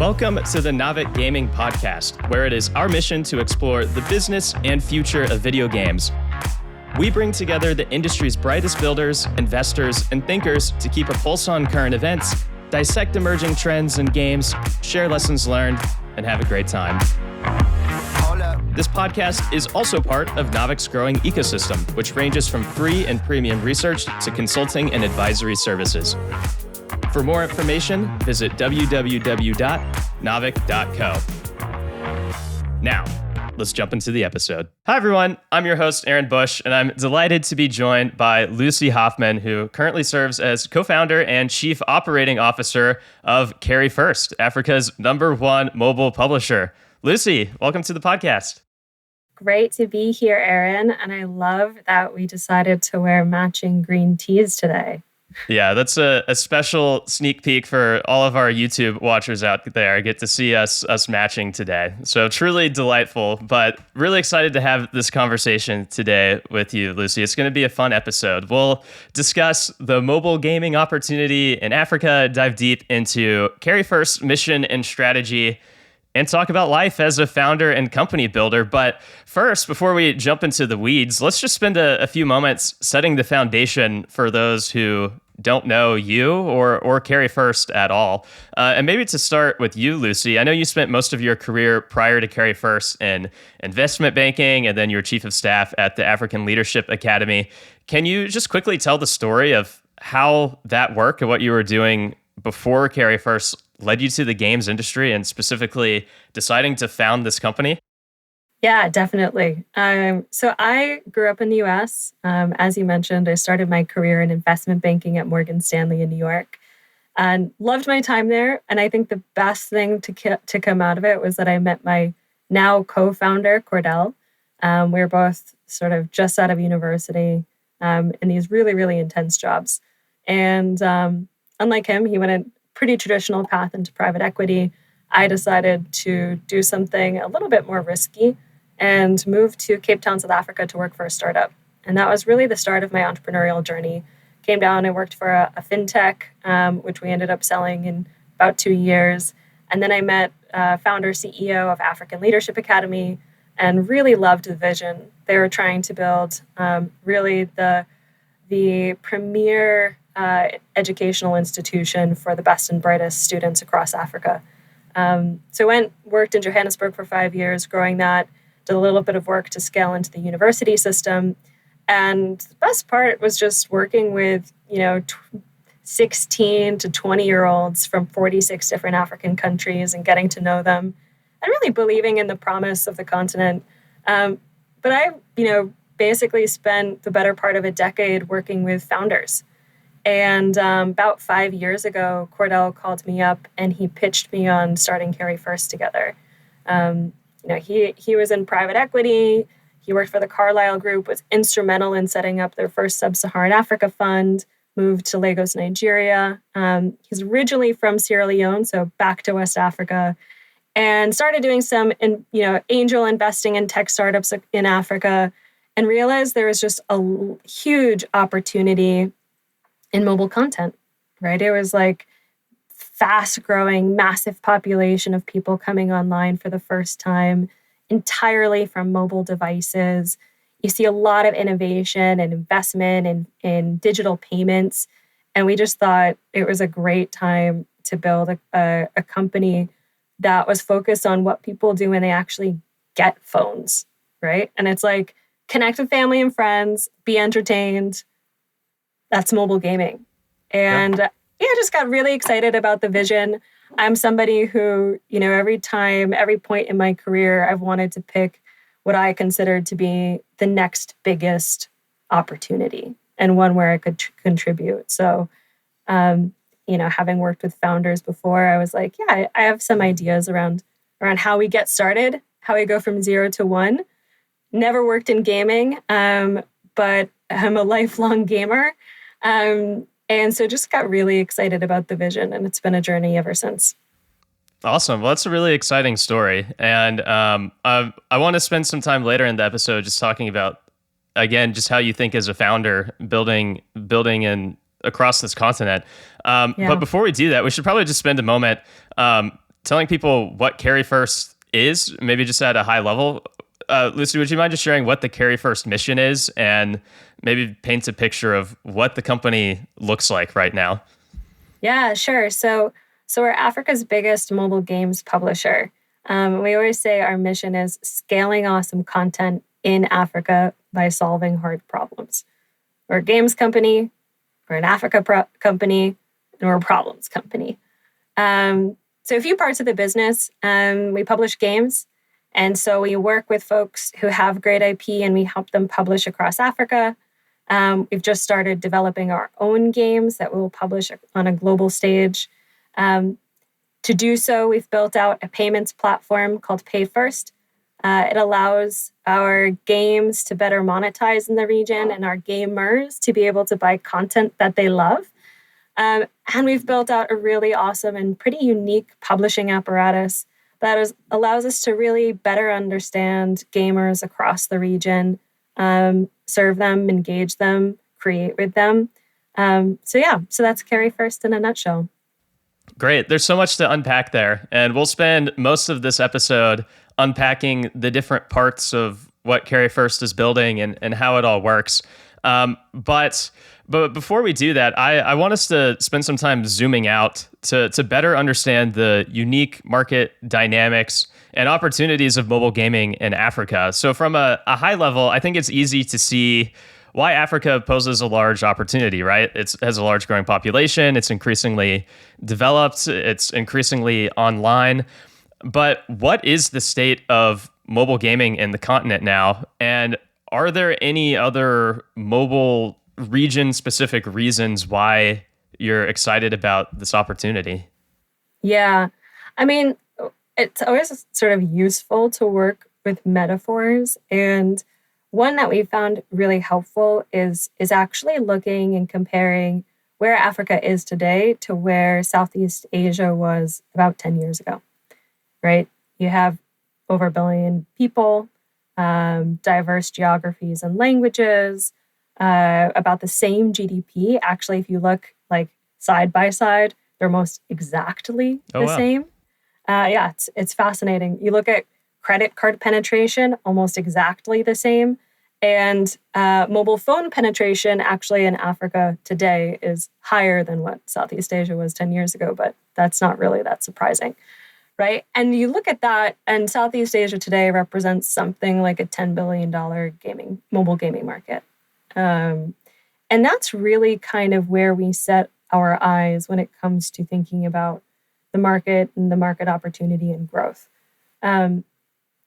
Welcome to the Naavik Gaming Podcast, where it is our mission to explore the business and future of video games. We bring together the industry's brightest builders, investors, and thinkers to keep a pulse on current events, dissect emerging trends in games, share lessons learned, and have a great time. This podcast is also part of Naavik's growing ecosystem, which ranges from free and premium research to consulting and advisory services. For more information, visit www.naavik.co. Now, let's jump into the episode. Hi, everyone. I'm your host, Aaron Bush, and I'm delighted to be joined by Lucy Hoffman, who currently serves as co-founder and chief operating officer of Carry1st, Africa's #1 mobile publisher. Lucy, welcome to the podcast. Great to be here, Aaron. And I love that we decided to wear matching green tees today. Yeah, that's a special sneak peek for all of our YouTube watchers out there. Get to see us matching today. So truly delightful, but really excited to have this conversation today with you, Lucy. It's going to be a fun episode. We'll discuss the mobile gaming opportunity in Africa, dive deep into Carry1st mission and strategy, and talk about life as a founder and company builder. But first, before we jump into the weeds, let's just spend a few moments setting the foundation for those who don't know you or Carry1st at all. And maybe to start with you, Lucy, I know you spent most of your career prior to Carry1st in investment banking, and then you were chief of staff at the African Leadership Academy. Can you just quickly tell the story of how that work and what you were doing before Carry1st led you to the games industry and specifically deciding to found this company? Yeah, definitely. So I grew up in the US. As you mentioned, I started my career in investment banking at Morgan Stanley in New York and loved my time there. And I think the best thing to come out of it was that I met my now co-founder, Cordell. We were both sort of just out of university in these really, really intense jobs. And unlike him, he went a pretty traditional path into private equity. I decided to do something a little bit more risky and moved to Cape Town, South Africa to work for a startup. And that was really the start of my entrepreneurial journey. Came down and worked for a fintech, which we ended up selling in about 2 years. And then I met founder, CEO of African Leadership Academy and really loved the vision. They were trying to build really the premier educational institution for the best and brightest students across Africa. So I worked in Johannesburg for 5 years, growing that, did a little bit of work to scale into the university system. And the best part was just working with, 16 to 20-year-olds from 46 different African countries and getting to know them and really believing in the promise of the continent. But I, basically spent the better part of a decade working with founders. And about 5 years ago, Cordell called me up and he pitched me on starting Carry1st together. He was in private equity. He worked for the Carlyle Group, was instrumental in setting up their first Sub-Saharan Africa fund, moved to Lagos, Nigeria. He's originally from Sierra Leone, so back to West Africa, and started doing some, angel investing in tech startups in Africa, and realized there was just a huge opportunity in mobile content, right? It was like fast-growing, massive population of people coming online for the first time, entirely from mobile devices. You see a lot of innovation and investment in digital payments. And we just thought it was a great time to build a company that was focused on what people do when they actually get phones, right? And it's like, connect with family and friends, be entertained. That's mobile gaming. And I just got really excited about the vision. I'm somebody who, every point in my career, I've wanted to pick what I considered to be the next biggest opportunity and one where I could contribute. So, having worked with founders before, I was like, I have some ideas around how we get started, how we go from 0 to 1. Never worked in gaming, but I'm a lifelong gamer. And so just got really excited about the vision, and it's been a journey ever since. Awesome. Well, that's a really exciting story. And I want to spend some time later in the episode just talking about, again, just how you think as a founder building across this continent. But before we do that, we should probably just spend a moment telling people what CARY1st is, maybe just at a high level. Lucy, would you mind just sharing what the CARY1st mission is and maybe paint a picture of what the company looks like right now? Yeah, sure. So we're Africa's biggest mobile games publisher. We always say our mission is scaling awesome content in Africa by solving hard problems. We're a games company, we're an Africa company, and we're a problems company. So a few parts of the business, we publish games. And so we work with folks who have great IP and we help them publish across Africa. We've just started developing our own games that we will publish on a global stage. To do so, we've built out a payments platform called PayFirst. It allows our games to better monetize in the region and our gamers to be able to buy content that they love. And we've built out a really awesome and pretty unique publishing apparatus that allows us to really better understand gamers across the region, serve them, engage them, create with them. So that's CARY1st in a nutshell. Great. There's so much to unpack there. And we'll spend most of this episode unpacking the different parts of what CARY1st is building and how it all works. But before we do that, I want us to spend some time zooming out to better understand the unique market dynamics and opportunities of mobile gaming in Africa. So from a high level, I think it's easy to see why Africa poses a large opportunity, right? It has a large growing population. It's increasingly developed. It's increasingly online. But what is the state of mobile gaming in the continent now? And are there any other mobile region-specific reasons why you're excited about this opportunity? Yeah. I mean, it's always sort of useful to work with metaphors. And one that we found really helpful is actually looking and comparing where Africa is today to where Southeast Asia was about 10 years ago, right? You have over 1 billion people, diverse geographies and languages, about the same GDP. Actually, if you look like side by side, they're most exactly the same. It's fascinating. You look at credit card penetration, almost exactly the same. And mobile phone penetration actually in Africa today is higher than what Southeast Asia was 10 years ago, but that's not really that surprising, right? And you look at that, and Southeast Asia today represents something like a $10 billion mobile gaming market. And that's really kind of where we set our eyes when it comes to thinking about the market and the market opportunity and growth. When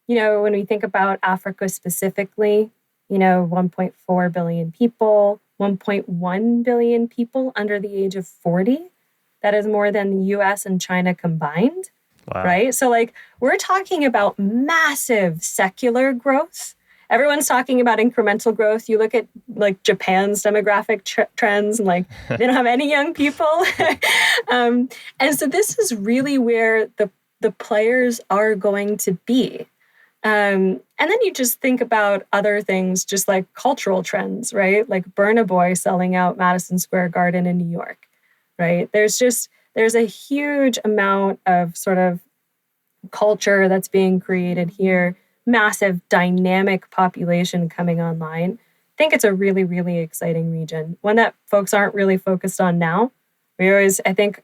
we think about Africa specifically, 1.4 billion people, 1.1 billion people under the age of 40. That is more than the US and China combined, right? So we're talking about massive secular growth. Everyone's talking about incremental growth. You look at Japan's demographic trends and they don't have any young people. And so this is really where the players are going to be. And then you just think about other things, just like cultural trends, right? Like Burna Boy selling out Madison Square Garden in New York, right? There's a huge amount of sort of culture that's being created here, massive dynamic population coming online. I think it's a really, really exciting region, one that folks aren't really focused on now. I think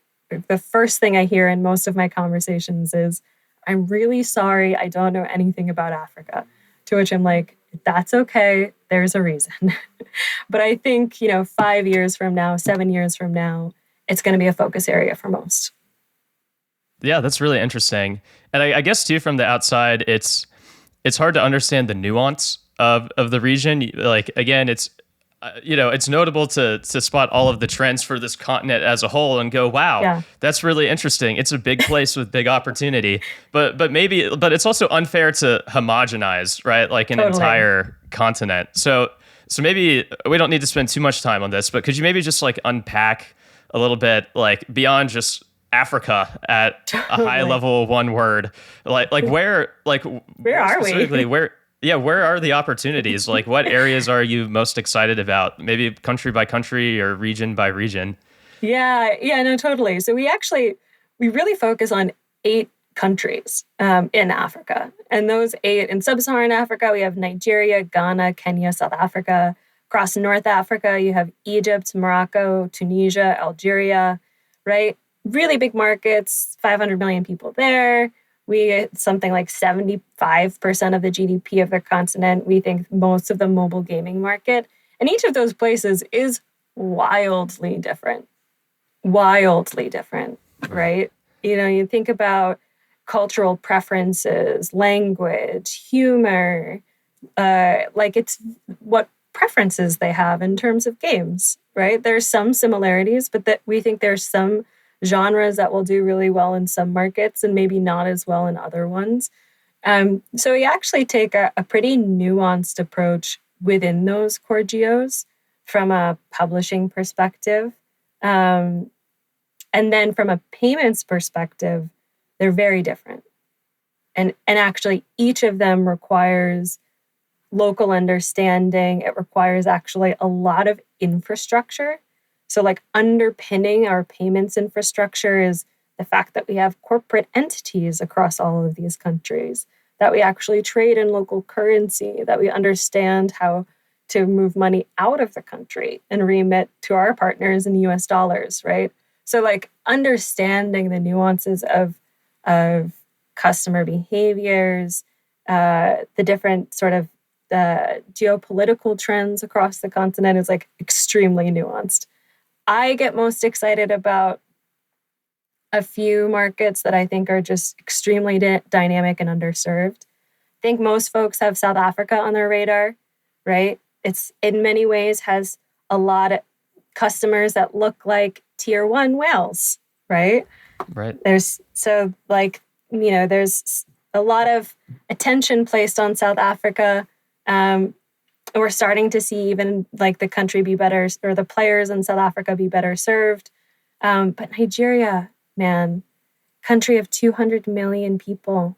the first thing I hear in most of my conversations is, I'm really sorry, I don't know anything about Africa. To which I'm like, that's okay, there's a reason. But I think, 5 years from now, 7 years from now, it's going to be a focus area for most. Yeah, that's really interesting. And I guess too, from the outside, it's hard to understand the nuance of the region. Again, it's notable to spot all of the trends for this continent as a whole and go, wow, that's really interesting. It's a big place with big opportunity, but it's also unfair to homogenize, right? Like an entire continent. So maybe we don't need to spend too much time on this, but could you maybe just unpack a little bit, beyond just Africa at a high level, one word, where are we? Where are the opportunities? What areas are you most excited about? Maybe country by country or region by region? Yeah, no, totally. So we really focus on 8 countries in Africa. And those 8 in Sub-Saharan Africa, we have Nigeria, Ghana, Kenya, South Africa. Across North Africa, you have Egypt, Morocco, Tunisia, Algeria, right? Really big markets, 500 million people there. We get something like 75% of the GDP of the continent. We think most of the mobile gaming market. And each of those places is wildly different, right? You think about cultural preferences, language, humor, it's what preferences they have in terms of games, right? There's some similarities, but that we think there's some genres that will do really well in some markets and maybe not as well in other ones. So we actually take a pretty nuanced approach within those core geos from a publishing perspective. And then from a payments perspective, they're very different. And actually, each of them requires local understanding. It requires actually a lot of infrastructure. So like underpinning our payments infrastructure is the fact that we have corporate entities across all of these countries, that we actually trade in local currency, that we understand how to move money out of the country and remit to our partners in US dollars, right? So like understanding the nuances of customer behaviors, the different sort of geopolitical trends across the continent is like extremely nuanced. I get most excited about a few markets that I think are just extremely dynamic and underserved. I think most folks have South Africa on their radar, right? It's in many ways has a lot of customers that look like tier 1 whales, right? Right. There's a lot of attention placed on South Africa. We're starting to see even like the country be better, or the players in South Africa be better served. But Nigeria, man, country of 200 million people.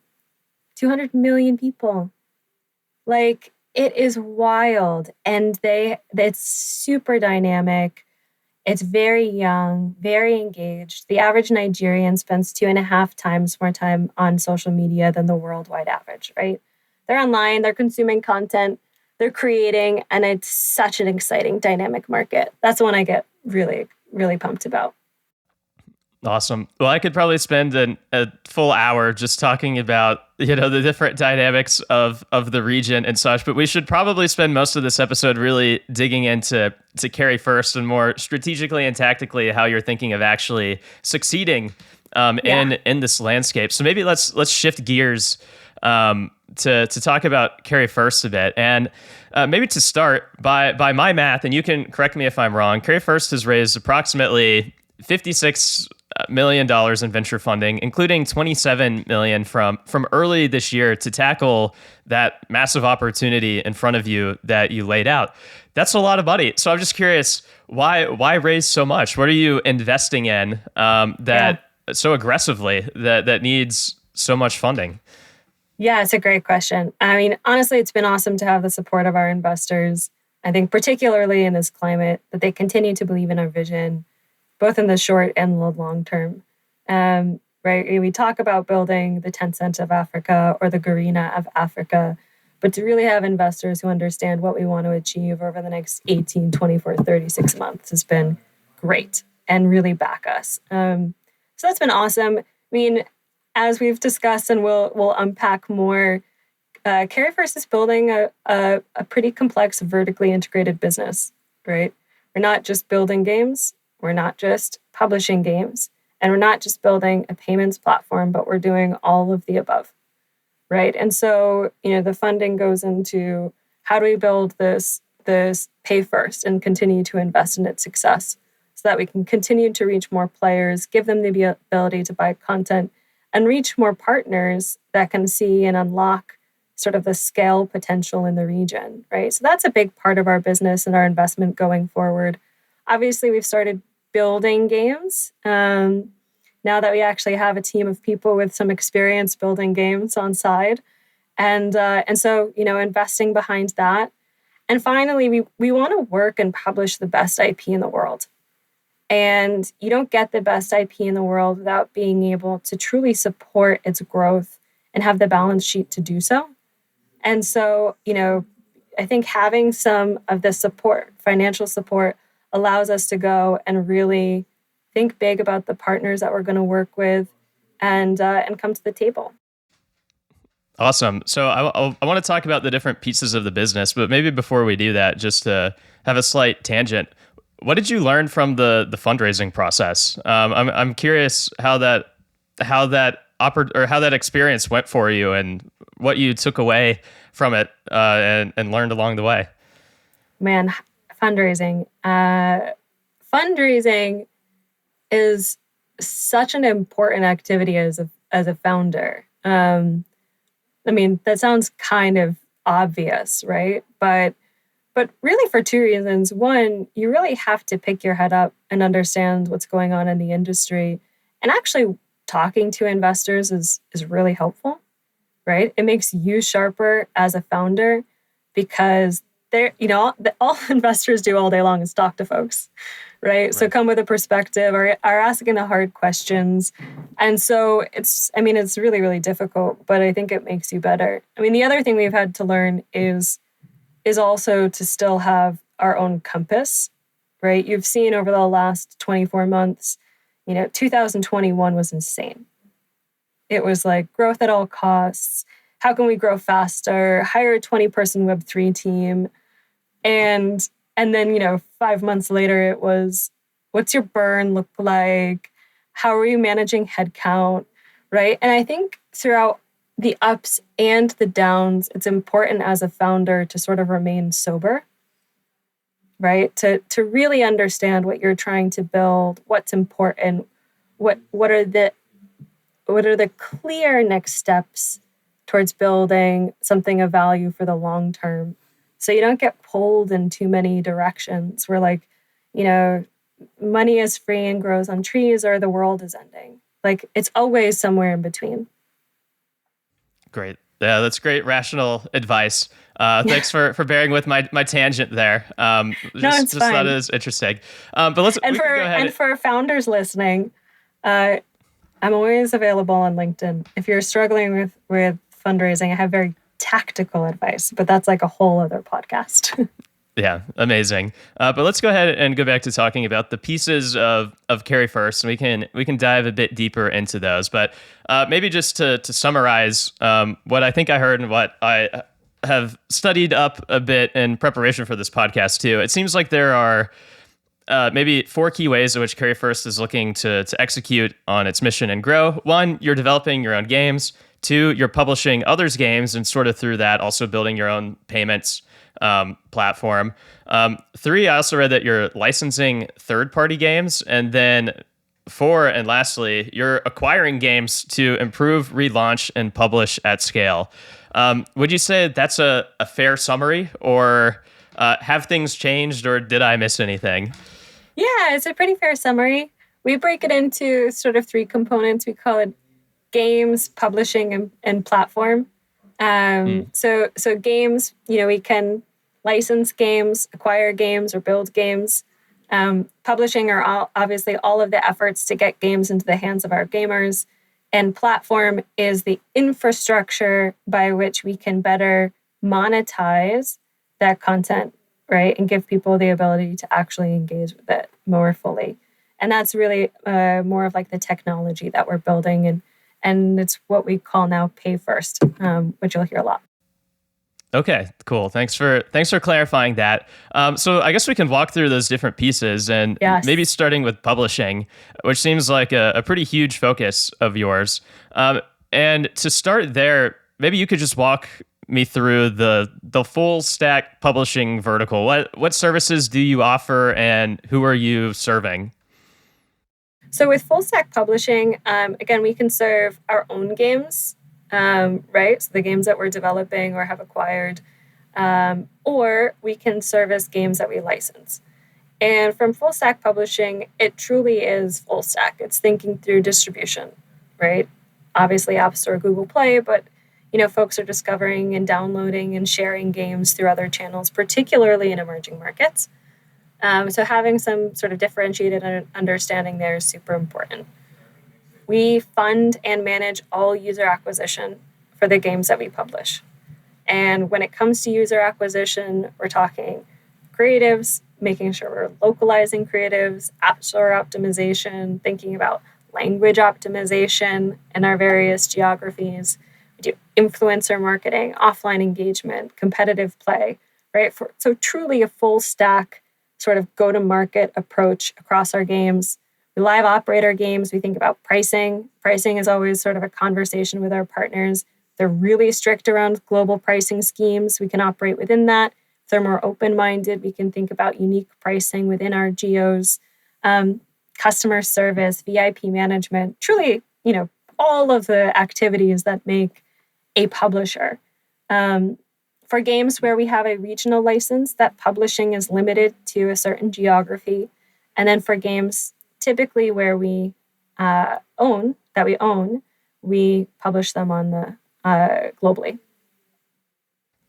200 million people. Like, it is wild. And it's super dynamic. It's very young, very engaged. The average Nigerian spends 2.5 times more time on social media than the worldwide average, right? They're online, they're consuming content, they're creating, and it's such an exciting, dynamic market. That's the one I get really, really pumped about. Awesome. Well, I could probably spend a full hour just talking about, the different dynamics of the region and such, but we should probably spend most of this episode really digging into Carry1st and more strategically and tactically how you're thinking of actually succeeding in this landscape. So maybe let's shift gears to talk about Carry1st a bit. And maybe to start, by my math, and you can correct me if I'm wrong, Carry1st has raised approximately $56 million in venture funding, including $27 million from early this year to tackle that massive opportunity in front of you that you laid out. That's a lot of money. So I'm just curious, why raise so much? What are you investing in so aggressively that needs so much funding? Yeah, it's a great question. I mean, honestly, it's been awesome to have the support of our investors. I think particularly in this climate, that they continue to believe in our vision, both in the short and the long term. Right? We talk about building the Tencent of Africa or the Garena of Africa, but to really have investors who understand what we want to achieve over the next 18, 24, 36 months has been great and really back us. So that's been awesome. I mean, as we've discussed and we'll unpack more, Carry1st is building a pretty complex vertically integrated business, right? We're not just building games. We're not just publishing games, and we're not just building a payments platform, but we're doing all of the above, right? And so, the funding goes into how do we build this PayFirst and continue to invest in its success so that we can continue to reach more players, give them the ability to buy content, and reach more partners that can see and unlock sort of the scale potential in the region, right? So that's a big part of our business and our investment going forward. Obviously, we've started building games now that we actually have a team of people with some experience building games on side. And so, investing behind that. And finally, we want to work and publish the best IP in the world. And you don't get the best IP in the world without being able to truly support its growth and have the balance sheet to do so. And so, I think having some of the support, financial support, allows us to go and really think big about the partners that we're going to work with and come to the table. Awesome. So I want to talk about the different pieces of the business, but maybe before we do that, just to have a slight tangent, what did you learn from the fundraising process? I'm curious how that experience went for you and what you took away from it and learned along the way. Man, fundraising. Fundraising is such an important activity as a founder. That sounds kind of obvious, right? But really for two reasons. One, you really have to pick your head up and understand what's going on in the industry. And actually talking to investors is really helpful, right? It makes you sharper as a founder because all investors do all day long is talk to folks, right? So come with a perspective or are asking the hard questions. And so it's really, really difficult, but I think it makes you better. The other thing we've had to learn is also to still have our own compass, right? You've seen over the last 24 months, 2021 was insane. It was like growth at all costs. How can we grow faster? Hire a 20-person Web3 team. And then, 5 months later, it was, what's your burn look like? How are you managing headcount, right? And I think throughout the ups and the downs, it's important as a founder to sort of remain sober, right? To really understand what you're trying to build, what's important, what are the clear next steps towards building something of value for the long term. So you don't get pulled in too many directions where money is free and grows on trees or the world is ending. Like it's always somewhere in between. Great. Yeah, that's great rational advice. Thanks for bearing with my tangent there. Just thought it was interesting. But let's go ahead. And for founders listening, I'm always available on LinkedIn. If you're struggling with fundraising, I have very tactical advice, but that's like a whole other podcast. Yeah, amazing. But let's go ahead and go back to talking about the pieces of Carry1st, and we can dive a bit deeper into those. But maybe just to summarize what I think I heard and what I have studied up a bit in preparation for this podcast too. It seems like there are maybe 4 key ways in which Carry1st is looking to execute on its mission and grow. 1, you're developing your own games. 2, you're publishing others' games and sort of through that also building your own payments platform. 3, I also read that you're licensing third-party games. And then 4, and lastly, you're acquiring games to improve, relaunch, and publish at scale. Would you say that's a fair summary, or have things changed, or did I miss anything? Yeah, it's a pretty fair summary. We break it into sort of 3 components. We call it games, publishing, and platform. So games, we can license games, acquire games, or build games. Publishing are obviously all of the efforts to get games into the hands of our gamers. And platform is the infrastructure by which we can better monetize that content, right? And give people the ability to actually engage with it more fully. And that's really more of like the technology that we're building. And it's what we call now PayFirst, which you'll hear a lot. Okay, cool. Thanks for clarifying that. So I guess we can walk through those different pieces and maybe starting with publishing, which seems like a pretty huge focus of yours. And to start there, maybe you could just walk me through the full stack publishing vertical. What services do you offer and who are you serving? So with full stack publishing, again, we can serve our own games, right? So the games that we're developing or have acquired, or we can service games that we license. And from full stack publishing, it truly is full stack. It's thinking through distribution, right? Obviously App Store, Google Play, but folks are discovering and downloading and sharing games through other channels, particularly in emerging markets. So having some sort of differentiated understanding there is super important. We fund and manage all user acquisition for the games that we publish. And when it comes to user acquisition, we're talking creatives, making sure we're localizing creatives, app store optimization, thinking about language optimization in our various geographies. We do influencer marketing, offline engagement, competitive play, right? So truly a full stack sort of go-to-market approach across our games. We live operate our games. We think about pricing. Pricing is always sort of a conversation with our partners. They're really strict around global pricing schemes. We can operate within that. If they're more open-minded, we can think about unique pricing within our geos, customer service, VIP management, truly, all of the activities that make a publisher. For games where we have a regional license, that publishing is limited to a certain geography. And then for games typically where we own, we publish them on the globally.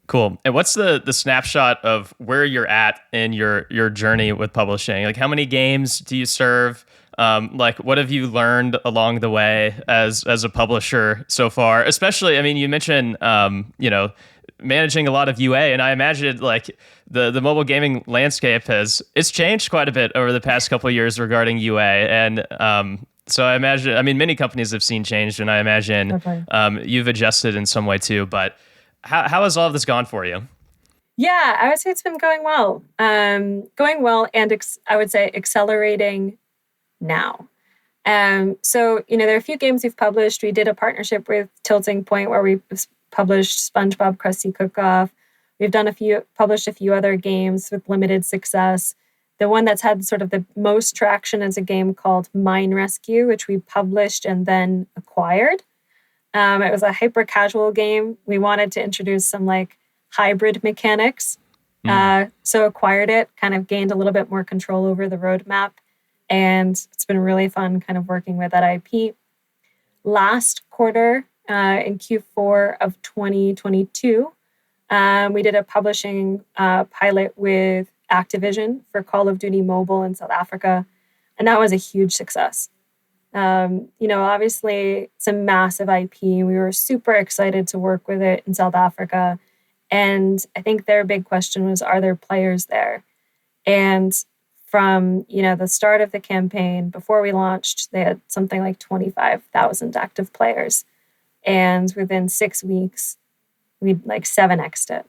Cool. And what's the snapshot of where you're at in your journey with publishing? Like, how many games do you serve? Like, what have you learned along the way as a publisher so far? Especially, I mean, you mentioned managing a lot of UA, and I imagine like the mobile gaming landscape it's changed quite a bit over the past couple of years regarding UA, and so I imagine, I mean, many companies have seen change, and I imagine you've adjusted in some way too. But how has all of this gone for you? Yeah, I would say it's been going well. And I would say accelerating now. So, there are a few games we've published. We did a partnership with Tilting Point where we published SpongeBob Krusty Cook-Off. We've published a few other games with limited success. The one that's had sort of the most traction is a game called Mine Rescue, which we published and then acquired. It was a hyper casual game. We wanted to introduce some like hybrid mechanics. So acquired it, kind of gained a little bit more control over the roadmap. And it's been really fun kind of working with that IP. Last quarter, in Q4 of 2022, we did a publishing pilot with Activision for Call of Duty Mobile in South Africa. And that was a huge success. Obviously, it's a massive IP. We were super excited to work with it in South Africa. And I think their big question was, are there players there? And from, the start of the campaign, before we launched, they had something like 25,000 active players. And within 6 weeks, we'd like 7x'd it.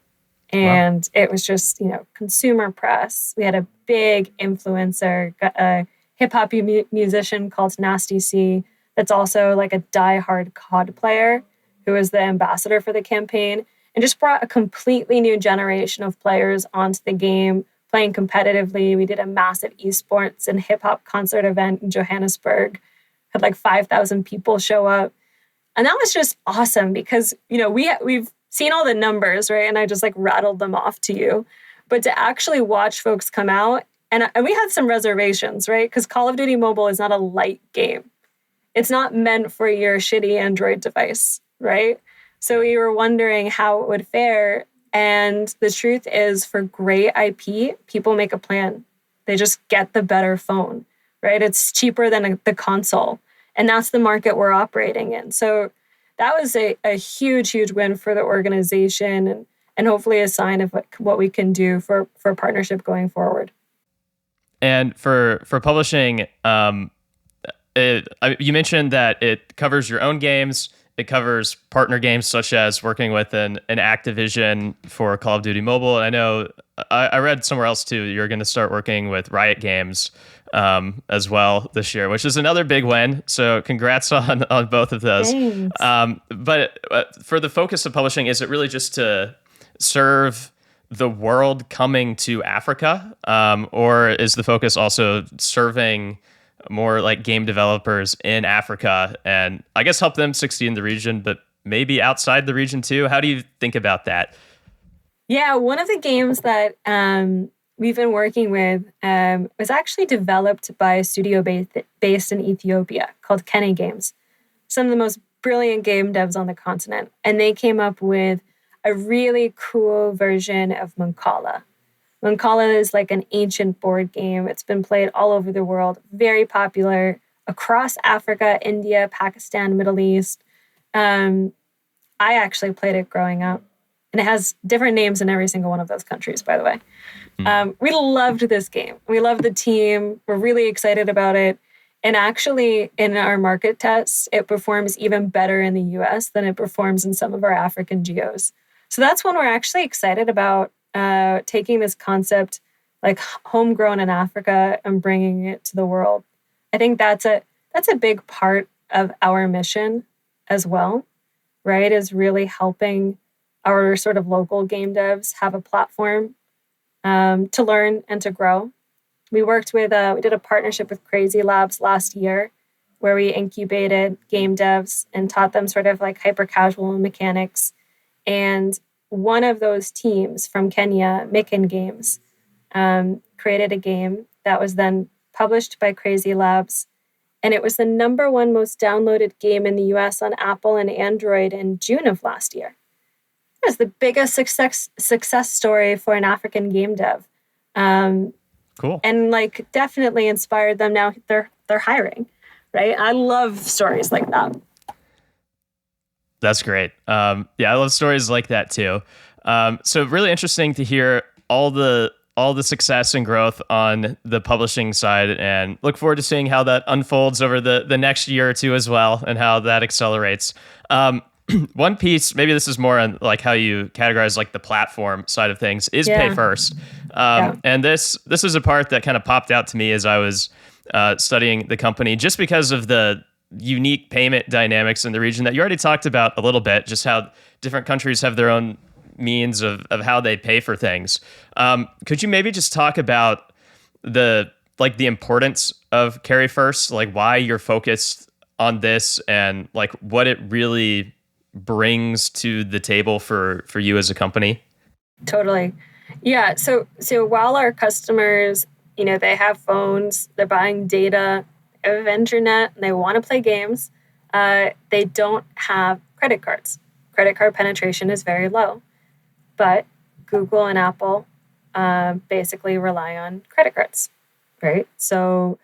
And It was just, consumer press. We had a big influencer, a hip-hop musician called Nasty C that's also like a diehard COD player who was the ambassador for the campaign and just brought a completely new generation of players onto the game, playing competitively. We did a massive esports and hip-hop concert event in Johannesburg, had like 5,000 people show up. And that was just awesome because, we've seen all the numbers, right? And I just like rattled them off to you. But to actually watch folks come out, and we had some reservations, right? Because Call of Duty Mobile is not a light game. It's not meant for your shitty Android device, right? So we were wondering how it would fare. And the truth is, for great IP, people make a plan. They just get the better phone, right? It's cheaper than the console. And that's the market we're operating in. So that was a huge, huge win for the organization and hopefully a sign of what we can do for a partnership going forward. And for publishing, you mentioned that it covers your own games. It covers partner games such as working with an Activision for Call of Duty Mobile. And I know I read somewhere else too, you're going to start working with Riot Games as well this year, which is another big win. So congrats on both of those. But for the focus of publishing, is it really just to serve the world coming to Africa? Or is the focus also serving more like game developers in Africa and I guess help them succeed in the region, but maybe outside the region too? How do you think about that? Yeah, one of the games that we've been working with was actually developed by a studio based in Ethiopia called Kene Games. Some of the most brilliant game devs on the continent. And they came up with a really cool version of Mancala. Mancala is like an ancient board game. It's been played all over the world, very popular across Africa, India, Pakistan, Middle East. I actually played it growing up, and it has different names in every single one of those countries, by the way. We loved this game. We loved the team. We're really excited about it. And actually, in our market tests, it performs even better in the US than it performs in some of our African geos. So that's when we're actually excited about taking this concept, like homegrown in Africa, and bringing it to the world. I think that's a big part of our mission as well, right? Is really helping our sort of local game devs have a platform to learn and to grow. We did a partnership with Crazy Labs last year where we incubated game devs and taught them sort of like hyper casual mechanics. And one of those teams from Kenya, Micken Games, created a game that was then published by Crazy Labs. And it was the #1 most downloaded game in the US on Apple and Android in June of last year. It was the biggest success story for an African game dev. Cool. And like definitely inspired them. Now they're hiring, right? I love stories like that. That's great. Yeah, I love stories like that too. So really interesting to hear all the success and growth on the publishing side, and look forward to seeing how that unfolds over the next year or two as well, and how that accelerates. One piece, maybe this is more on like how you categorize like the platform side of things, is PayFirst. And this is a part that kind of popped out to me as I was studying the company, just because of the unique payment dynamics in the region that you already talked about a little bit, just how different countries have their own means of how they pay for things. Could you maybe just talk about the importance of CARY1st, like why you're focused on this, and like what it really brings to the table for you as a company? Totally. Yeah. So while our customers, they have phones, they're buying data, they have internet, and they want to play games, they don't have credit cards. Credit card penetration is very low. But Google and Apple basically rely on credit cards, right? So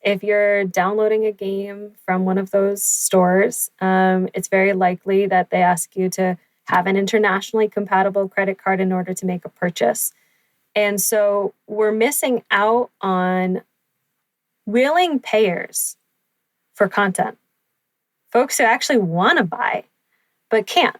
if you're downloading a game from one of those stores, it's very likely that they ask you to have an internationally compatible credit card in order to make a purchase. And so we're missing out on willing payers for content, folks who actually want to buy but can't.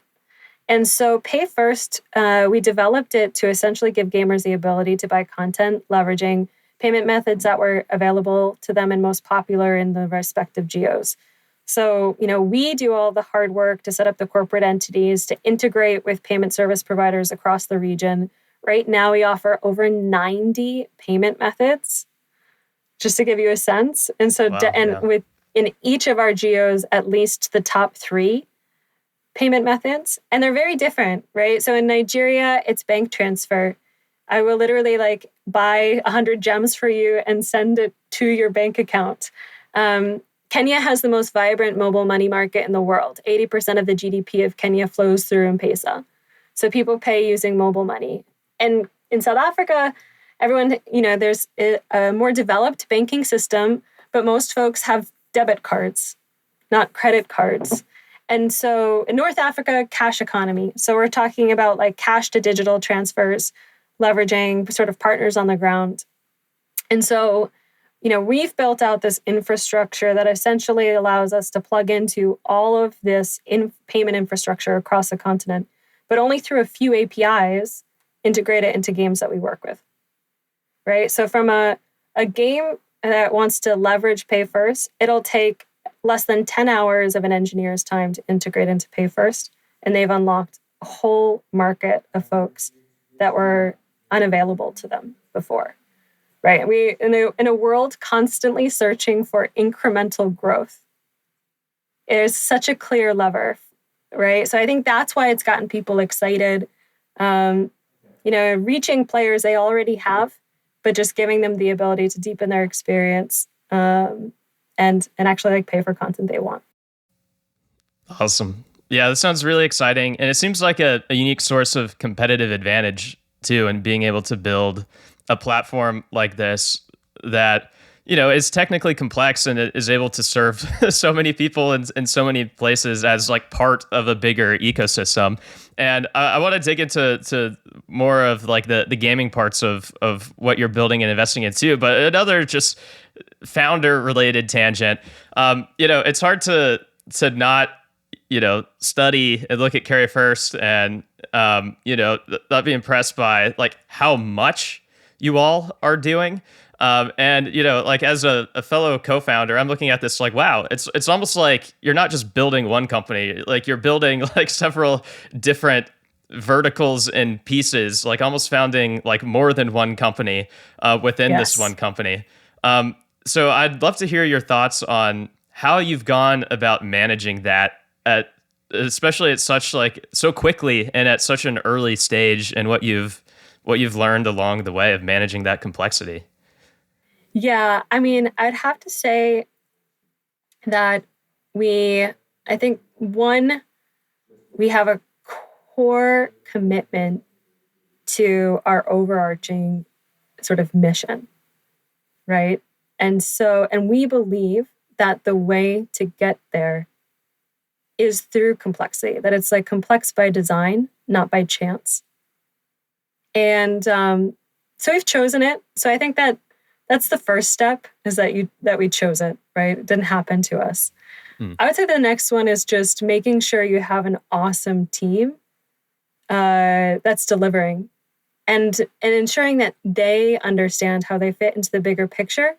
And so PayFirst, we developed it to essentially give gamers the ability to buy content leveraging payment methods that were available to them and most popular in the respective geos. So, we do all the hard work to set up the corporate entities to integrate with payment service providers across the region. Right now, we offer over 90 payment methods, just to give you a sense. And so, within each of our geos, at least the top 3 payment methods, and they're very different, right? So in Nigeria, it's bank transfer. I will literally buy 100 gems for you and send it to your bank account. Kenya has the most vibrant mobile money market in the world. 80% of the GDP of Kenya flows through M-Pesa. So people pay using mobile money. And in South Africa, everyone, there's a more developed banking system, but most folks have debit cards, not credit cards. And so in North Africa, cash economy. So we're talking about cash to digital transfers, leveraging sort of partners on the ground. And so, we've built out this infrastructure that essentially allows us to plug into all of this payment infrastructure across the continent, but only through a few APIs integrate it into games that we work with, right? So from a game that wants to leverage PayFirst, it'll take less than 10 hours of an engineer's time to integrate into PayFirst, and they've unlocked a whole market of folks that were unavailable to them before, right? We in a world constantly searching for incremental growth, there's such a clear lever, right? So I think that's why it's gotten people excited. Reaching players they already have, but just giving them the ability to deepen their experience. And actually pay for content they want. Awesome. Yeah, that sounds really exciting. And it seems like a unique source of competitive advantage too, and being able to build a platform like this that is technically complex and it is able to serve so many people in so many places as like part of a bigger ecosystem. And I want to dig into more of like the gaming parts of what you're building and investing in too. But another just founder related tangent. It's hard to not study and look at Carry1st and not be impressed by like how much you all are doing. And like as a fellow co-founder, I'm looking at this like, wow, it's almost like you're not just building one company, like you're building like several different verticals and pieces, like almost founding like more than one company within this one company. So I'd love to hear your thoughts on how you've gone about managing that especially at such like so quickly and at such an early stage, and what you've learned along the way of managing that complexity. Yeah, I mean, I'd have to say that I think one, we have a core commitment to our overarching sort of mission, right? And we believe that the way to get there is through complexity, that it's like complex by design, not by chance. And so we've chosen it. So I think that's the first step, is that we chose it, right? It didn't happen to us. I would say the next one is just making sure you have an awesome team that's delivering and ensuring that they understand how they fit into the bigger picture,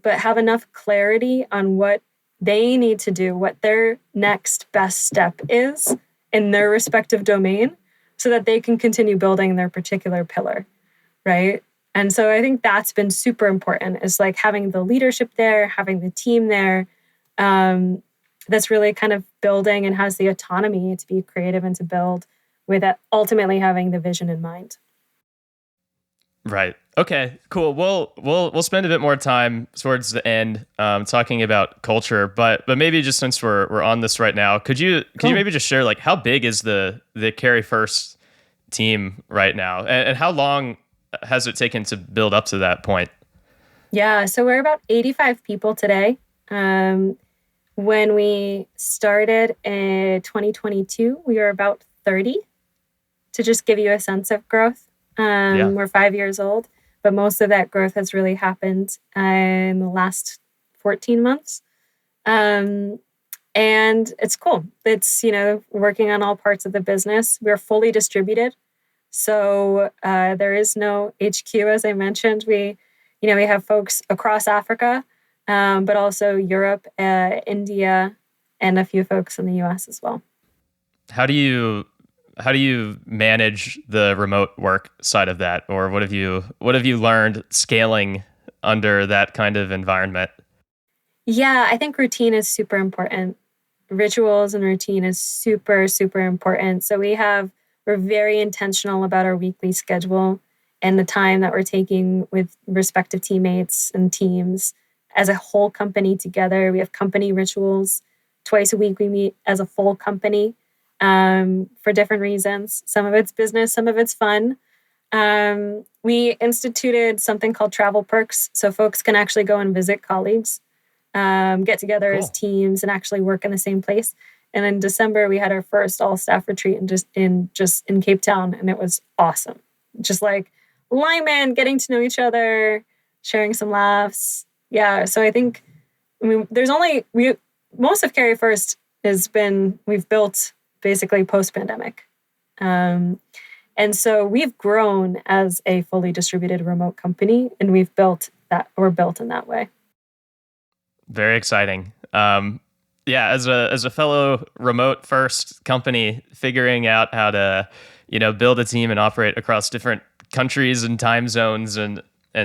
but have enough clarity on what they need to do, what their next best step is in their respective domain, so that they can continue building their particular pillar, right? And so I think that's been super important, is like having the leadership there, having the team there, that's really kind of building and has the autonomy to be creative and to build, with ultimately having the vision in mind. Right. Okay, cool. We'll spend a bit more time towards the end talking about culture, but maybe just since we're on this right now, could you maybe just share like how big is the Carry1st team right now, and how long has it taken to build up to that point? Yeah, so we're about 85 people today. When we started in 2022, we were about 30, to just give you a sense of growth. We're 5 years old, but most of that growth has really happened in the last 14 months. And it's cool. It's, working on all parts of the business. We're fully distributed. So there is no HQ, as I mentioned. We have folks across Africa, but also Europe, India, and a few folks in the US as well. How do you manage the remote work side of that, or what have you learned scaling under that kind of environment? Yeah, I think routine is super important. Rituals and routine is super, super important. So we're very intentional about our weekly schedule and the time that we're taking with respective teammates and teams as a whole company together. We have company rituals. Twice a week we meet as a full company for different reasons. Some of it's business, some of it's fun. We instituted something called travel perks, so folks can actually go and visit colleagues, get together as teams and actually work in the same place. And in December, we had our first all-staff retreat in Cape Town, and it was awesome. Just like linemen getting to know each other, sharing some laughs. Yeah, so I think most of Carry1st we've built basically post-pandemic. And so we've grown as a fully distributed remote company, and we're built in that way. Very exciting. Yeah, as a fellow remote first company, figuring out how to, build a team and operate across different countries and time zones and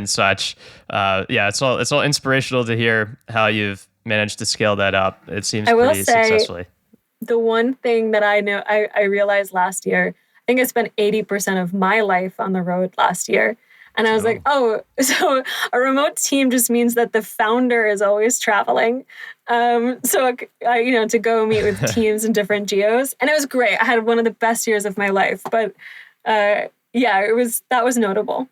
such. It's all inspirational to hear how you've managed to scale that up. It seems pretty successfully. The one thing that I know I realized last year, I think I spent 80% of my life on the road last year. And I was like, so a remote team just means that the founder is always traveling. To go meet with teams in different geos. And it was great. I had one of the best years of my life. But Yeah, that was notable.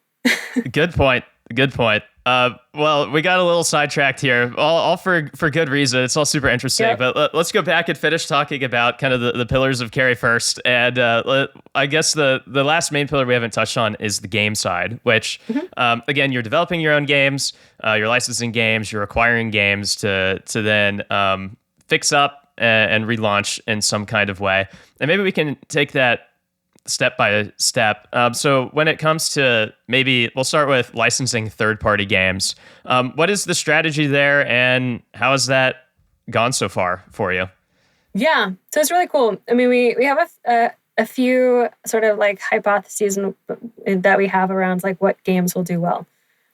Good point. Good point. Well, we got a little sidetracked here, all for good reason. It's all super interesting. Yep. But let's go back and finish talking about kind of the pillars of Carry1st. And I guess the last main pillar we haven't touched on is the game side, which, again, you're developing your own games, you're licensing games, you're acquiring games to then fix up and relaunch in some kind of way. And maybe we can take that step by step. So when it comes to, maybe we'll start with licensing third-party games. What is the strategy there, and how has that gone so far for you? Yeah, so it's really cool. I mean, we have a few sort of like hypotheses that we have around like what games will do well,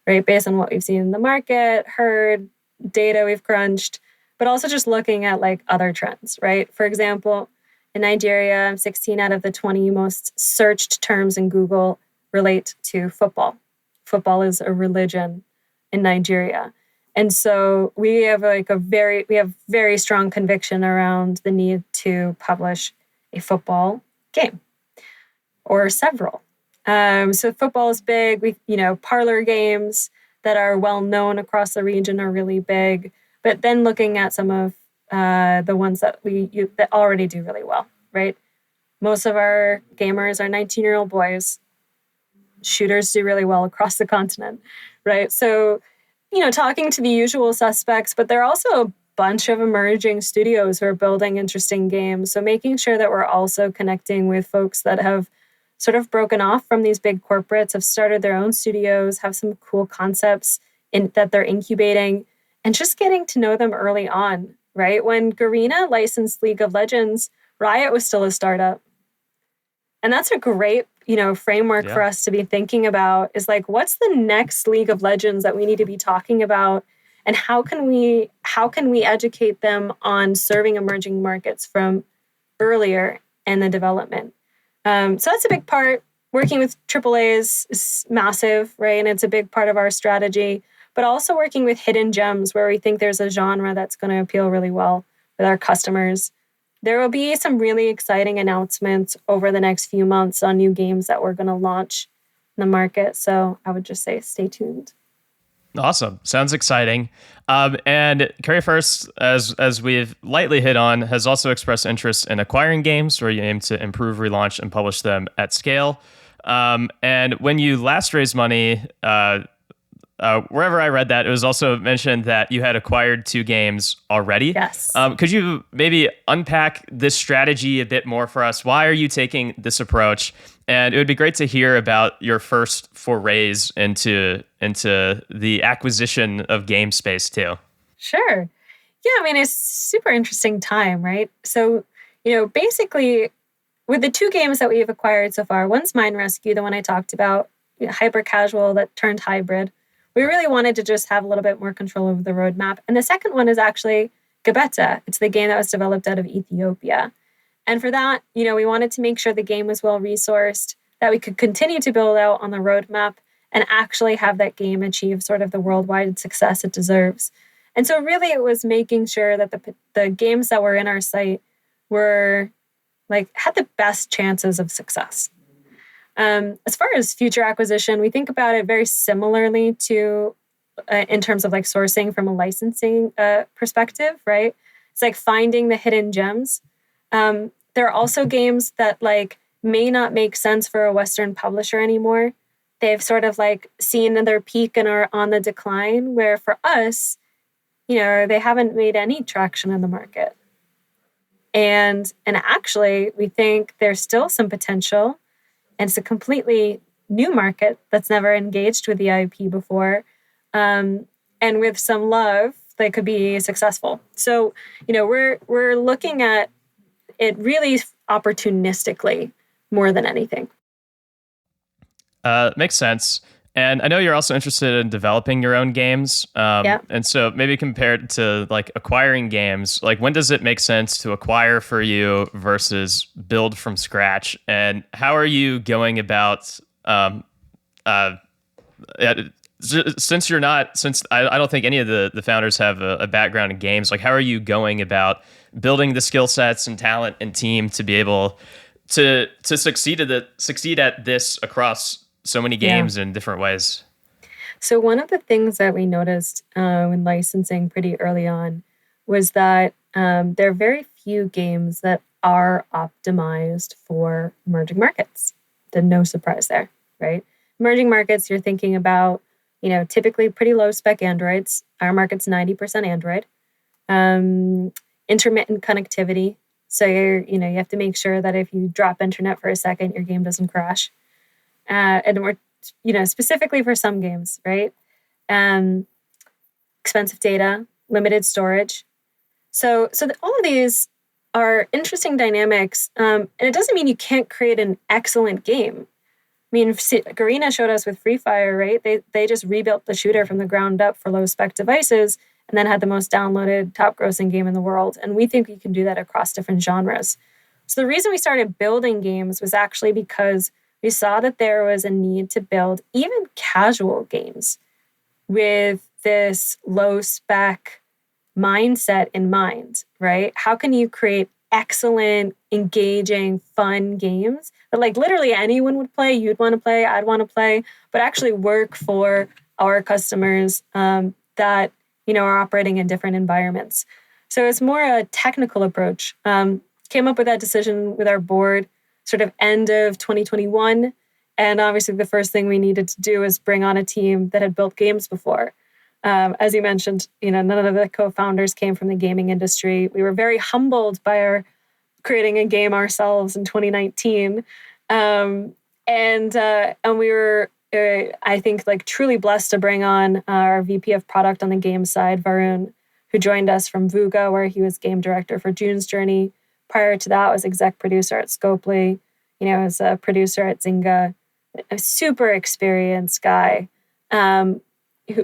right? Based on what we've seen in the market, heard, data we've crunched, but also just looking at like other trends, right? For example, in Nigeria, 16 out of the 20 most searched terms in Google relate to football. Football is a religion in Nigeria. And so we have very strong conviction around the need to publish a football game or several. So football is big. Parlor games that are well known across the region are really big. But then looking at some of the ones that that already do really well, right? Most of our gamers are 19-year-old boys. Shooters do really well across the continent, right? So, talking to the usual suspects, but there are also a bunch of emerging studios who are building interesting games. So making sure that we're also connecting with folks that have sort of broken off from these big corporates, have started their own studios, have some cool concepts that they're incubating, and just getting to know them early on, right? When Garena licensed League of Legends, Riot was still a startup. And that's a great, framework for us to be thinking about, is like, what's the next League of Legends that we need to be talking about? And how can we educate them on serving emerging markets from earlier in the development? So that's a big part. Working with AAAs is massive, right? And it's a big part of our strategy. But also working with hidden gems where we think there's a genre that's going to appeal really well with our customers. There will be some really exciting announcements over the next few months on new games that we're going to launch in the market. So I would just say stay tuned. Awesome. Sounds exciting. And Carry1st, as we've lightly hit on, has also expressed interest in acquiring games where you aim to improve, relaunch, and publish them at scale. And when you last raised money, wherever I read that, it was also mentioned that you had acquired 2 games already. Yes. Could you maybe unpack this strategy a bit more for us? Why are you taking this approach? And it would be great to hear about your first forays into the acquisition of game space too. Sure. Yeah, I mean, it's super interesting time, right? So, basically with the 2 games that we've acquired so far, one's Mine Rescue, the one I talked about, hyper casual that turned hybrid. We really wanted to just have a little bit more control over the roadmap. And the second one is actually Gabeta. It's the game that was developed out of Ethiopia. And for that, we wanted to make sure the game was well resourced, that we could continue to build out on the roadmap and actually have that game achieve sort of the worldwide success it deserves. And so really it was making sure that the games that were in our site were had the best chances of success. As far as future acquisition, we think about it very similarly to in terms of sourcing from a licensing perspective, right? It's like finding the hidden gems. There are also games that may not make sense for a Western publisher anymore. They've sort of seen their peak and are on the decline, where for us, they haven't made any traction in the market. And actually, we think there's still some potential. And it's a completely new market that's never engaged with the IP before. And with some love, they could be successful. So, we're looking at it really opportunistically more than anything. Makes sense. And I know you're also interested in developing your own games. And so maybe compared to acquiring games, when does it make sense to acquire for you versus build from scratch? And how are you going about, since I don't think any of the founders have a background in games, how are you going about building the skill sets and talent and team to be able to succeed at this across so many games in different ways? So one of the things that we noticed in licensing pretty early on was that there are very few games that are optimized for emerging markets. No surprise there, right? Emerging markets, you're thinking about, typically pretty low spec Androids. Our market's 90% Android. Intermittent connectivity. So you have to make sure that if you drop internet for a second, your game doesn't crash. And we're, specifically for some games, right? Expensive data, limited storage. So all of these are interesting dynamics. And it doesn't mean you can't create an excellent game. I mean, Garena showed us with Free Fire, right? They just rebuilt the shooter from the ground up for low spec devices and then had the most downloaded, top grossing game in the world. And we think we can do that across different genres. So the reason we started building games was actually because we saw that there was a need to build even casual games with this low spec mindset in mind, right? How can you create excellent, engaging, fun games that like literally anyone would play, you'd want to play, I'd want to play, but actually work for our customers that, are operating in different environments. So it's more a technical approach. Came up with that decision with our board sort of end of 2021. And obviously the first thing we needed to do is bring on a team that had built games before. As you mentioned, none of the co-founders came from the gaming industry. We were very humbled by our creating a game ourselves in 2019. And we were, I think, like truly blessed to bring on our VP of product on the game side, Varun, who joined us from Vuga, where he was game director for June's Journey. Prior to that, was exec producer at Scopely, as a producer at Zynga, a super experienced guy.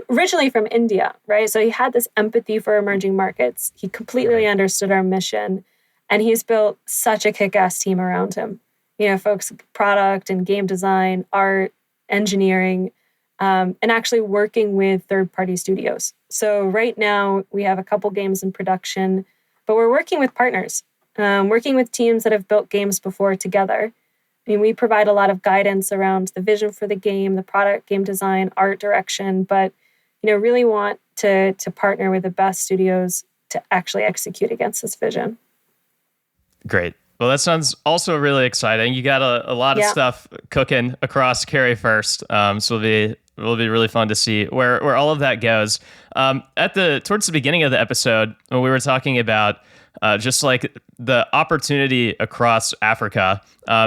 Originally from India, right? So he had this empathy for emerging markets. He completely understood our mission, and he's built such a kick-ass team around him. Folks, product and game design, art, engineering, and actually working with third-party studios. So right now we have a couple games in production, but we're working with partners, working with teams that have built games before together. I mean, we provide a lot of guidance around the vision for the game, the product, game design, art direction, but really want to partner with the best studios to actually execute against this vision. Great. Well, that sounds also really exciting. You got a lot of stuff cooking across Carry1st, so it'll be really fun to see where all of that goes. Towards the beginning of the episode, when we were talking about just like the opportunity across Africa,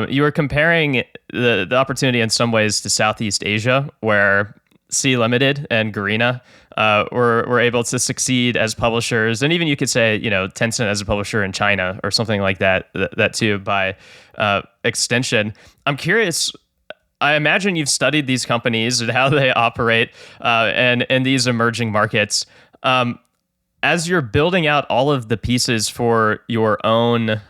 you were comparing the opportunity in some ways to Southeast Asia, where C Limited and Garena were able to succeed as publishers, and even you could say Tencent as a publisher in China or something like that too by extension. I'm curious. I imagine you've studied these companies and how they operate and in these emerging markets. As you're building out all of the pieces for your own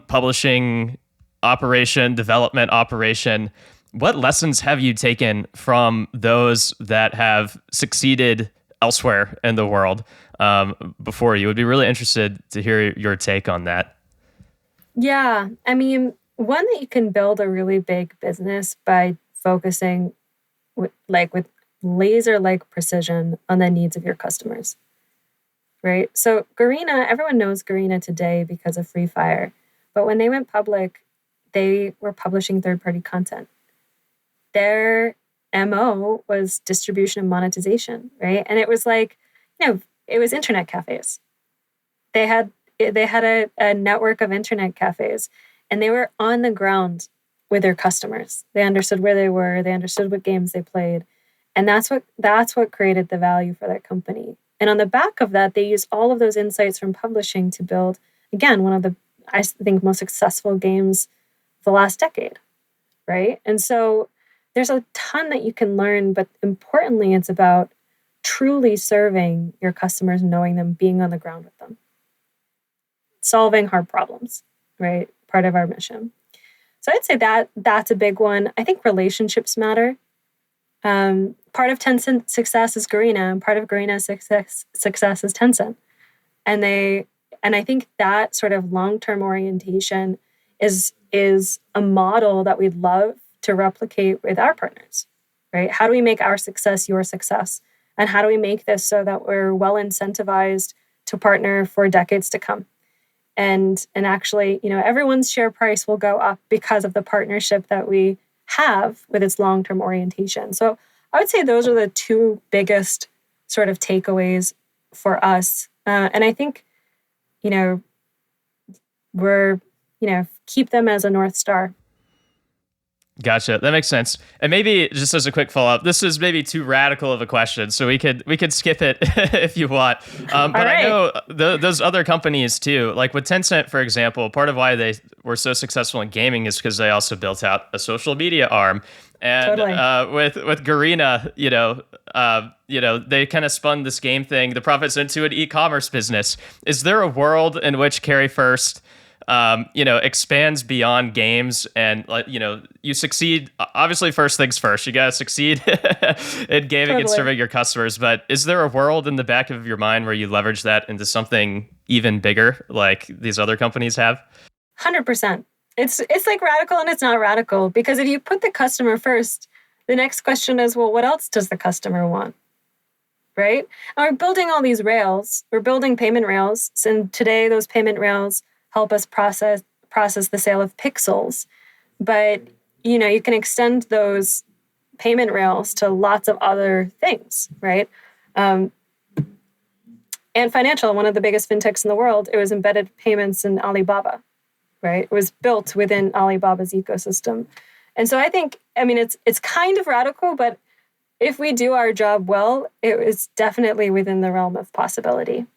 publishing operation, development operation, what lessons have you taken from those that have succeeded elsewhere in the world before you? Would be really interested to hear your take on that. Yeah, I mean, one, that you can build a really big business by focusing with laser-like precision on the needs of your customers, right? So Garena, everyone knows Garena today because of Free Fire, but when they went public, they were publishing third-party content. Their MO was distribution and monetization, right? And it was like, it was internet cafes. They had a network of internet cafes, and they were on the ground with their customers. They understood where they were. They understood what games they played. And that's what created the value for that company. And on the back of that, they used all of those insights from publishing to build, again, one of the, I think, most successful games of the last decade, right? And so there's a ton that you can learn, but importantly, it's about truly serving your customers, knowing them, being on the ground with them, solving hard problems, right? Part of our mission. So I'd say that's a big one. I think relationships matter. Part of Tencent's success is Garena, and part of Garena's success is Tencent. And I think that sort of long-term orientation is a model that we'd love to replicate with our partners, right? How do we make our success your success? And how do we make this so that we're well incentivized to partner for decades to come? And actually, everyone's share price will go up because of the partnership that we have with its long-term orientation. So I would say those are the two biggest sort of takeaways for us. And I think, we're, keep them as a North Star. Gotcha. That makes sense. And maybe just as a quick follow-up, this is maybe too radical of a question, so we could skip it if you want. But right. I know those other companies too, like with Tencent, for example, part of why they were so successful in gaming is because they also built out a social media arm. And totally. With Garena, they kind of spun this game thing, the profits into an e-commerce business. Is there a world in which Carry1st expands beyond games and, you succeed? Obviously, first things first, you got to succeed in gaming totally. And serving your customers. But is there a world in the back of your mind where you leverage that into something even bigger like these other companies have? 100%. It's like radical and it's not radical, because if you put the customer first, the next question is, well, what else does the customer want? Right? And we're building all these rails. We're building payment rails. And today those payment rails help us process the sale of pixels. But, you can extend those payment rails to lots of other things, right? And financial, one of the biggest fintechs in the world, it was embedded payments in Alibaba, right? It was built within Alibaba's ecosystem. And so I think, it's kind of radical, but if we do our job well, it is definitely within the realm of possibility.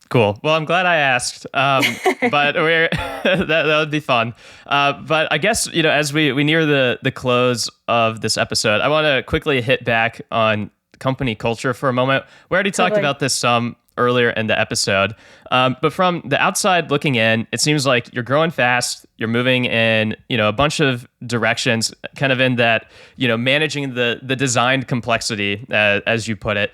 Cool. Well, I'm glad I asked, but we're that would be fun. But I guess, as we near the close of this episode, I want to quickly hit back on company culture for a moment. We already talked about this some earlier in the episode, but from the outside looking in, it seems like you're growing fast. You're moving in, a bunch of directions, kind of in that, managing the designed complexity, as you put it.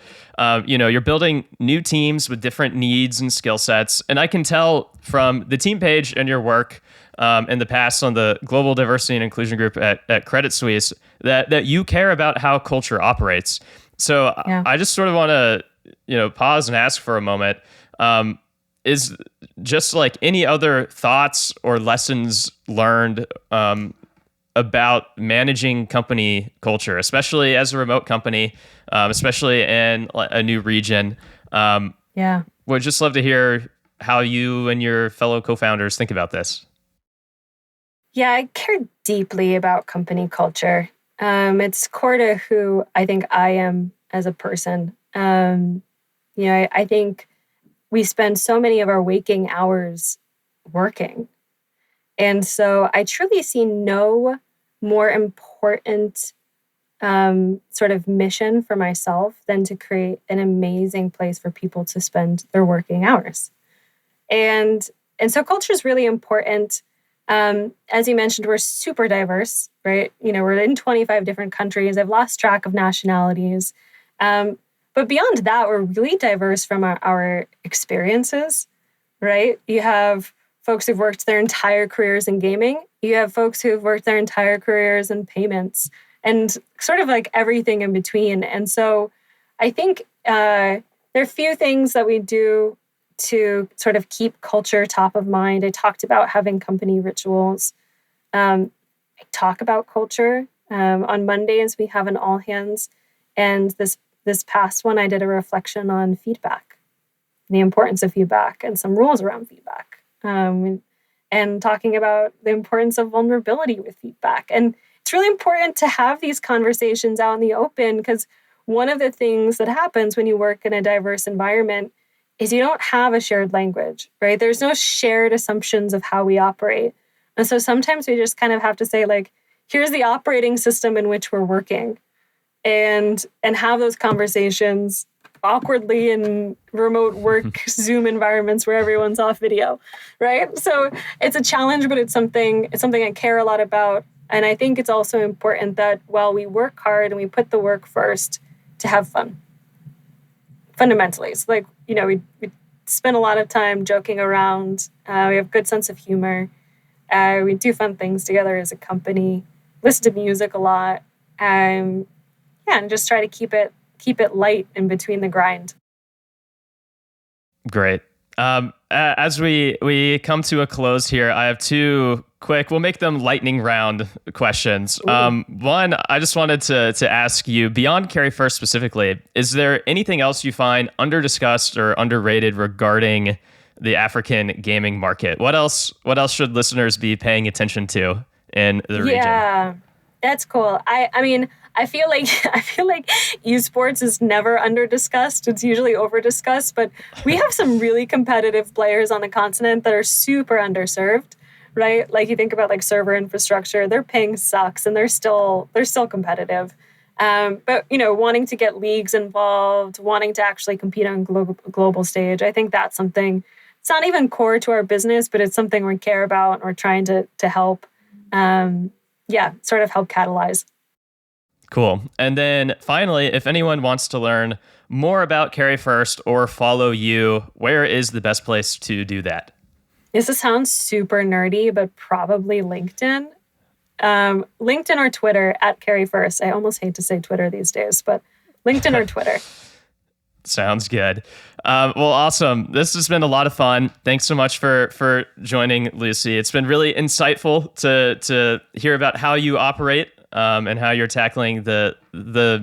You're building new teams with different needs and skill sets. And I can tell from the team page and your work in the past on the Global Diversity and Inclusion Group at Credit Suisse that you care about how culture operates. So yeah. I just sort of want to, pause and ask for a moment. Is just like any other thoughts or lessons learned about managing company culture, especially as a remote company, especially in a new region? Yeah. Would just love to hear how you and your fellow co-founders think about this. Yeah, I care deeply about company culture. It's core to who I think I am as a person. I think we spend so many of our waking hours working. And so I truly see no more important sort of mission for myself than to create an amazing place for people to spend their working hours. And so culture is really important. As you mentioned, we're super diverse, right? We're in 25 different countries. I've lost track of nationalities. But beyond that, we're really diverse from our experiences, right? You have folks who've worked their entire careers in gaming. You have folks who've worked their entire careers in payments and sort of like everything in between. And so I think there are a few things that we do to sort of keep culture top of mind. I talked about having company rituals. I talk about culture. On Mondays, we have an all hands. And this past one, I did a reflection on feedback, the importance of feedback and some rules around feedback, and talking about the importance of vulnerability with feedback. And it's really important to have these conversations out in the open, because one of the things that happens when you work in a diverse environment is you don't have a shared language, right? There's no shared assumptions of how we operate. And so sometimes we just kind of have to say, like, here's the operating system in which we're working. And have those conversations awkwardly in remote work Zoom environments where everyone's off video, right? So it's a challenge, but it's something I care a lot about. And I think it's also important that while we work hard and we put the work first, to have fun. Fundamentally, it's like, we spend a lot of time joking around. We have a good sense of humor. We do fun things together as a company, listen to music a lot, and just try to keep it light in between the grind. Great. As we come to a close here, I have two quick, we'll make them lightning round questions. One, I just wanted to ask you, beyond Carry1st specifically, is there anything else you find under-discussed or underrated regarding the African gaming market? What else should listeners be paying attention to in the region? Yeah, that's cool. I mean, I feel like esports is never under-discussed. It's usually over-discussed, but we have some really competitive players on the continent that are super underserved, right? Like you think about like server infrastructure, their ping sucks and they're still competitive. But wanting to get leagues involved, wanting to actually compete on global stage, I think that's something. It's not even core to our business, but it's something we care about and we're trying to help. Sort of help catalyze. Cool. And then finally, if anyone wants to learn more about Carry1st or follow you, where is the best place to do that? This sounds super nerdy, but probably LinkedIn. LinkedIn or Twitter at Carry1st. I almost hate to say Twitter these days, but LinkedIn or Twitter. Sounds good. Well, awesome. This has been a lot of fun. Thanks so much for joining, Lucy. It's been really insightful to hear about how you operate and how you're tackling the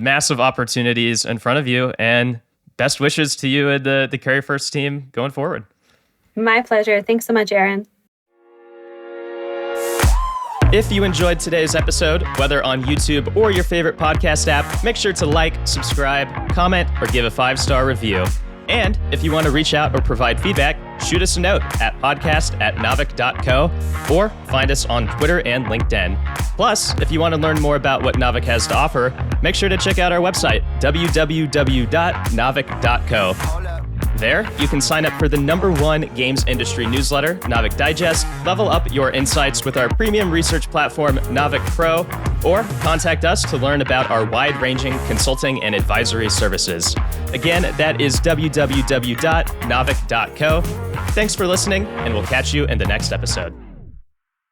massive opportunities in front of you. And best wishes to you and the Carry1st team going forward. My pleasure. Thanks so much, Aaron. If you enjoyed today's episode, whether on YouTube or your favorite podcast app, make sure to like, subscribe, comment, or give a 5-star review. And if you want to reach out or provide feedback, shoot us a note at podcast@naavik.co or find us on Twitter and LinkedIn. Plus, if you want to learn more about what Naavik has to offer, make sure to check out our website, www.naavik.co. There, you can sign up for the #1 games industry newsletter, Naavik Digest, level up your insights with our premium research platform, Naavik Pro, or contact us to learn about our wide-ranging consulting and advisory services. Again, that is www.naavik.co. Thanks for listening, and we'll catch you in the next episode.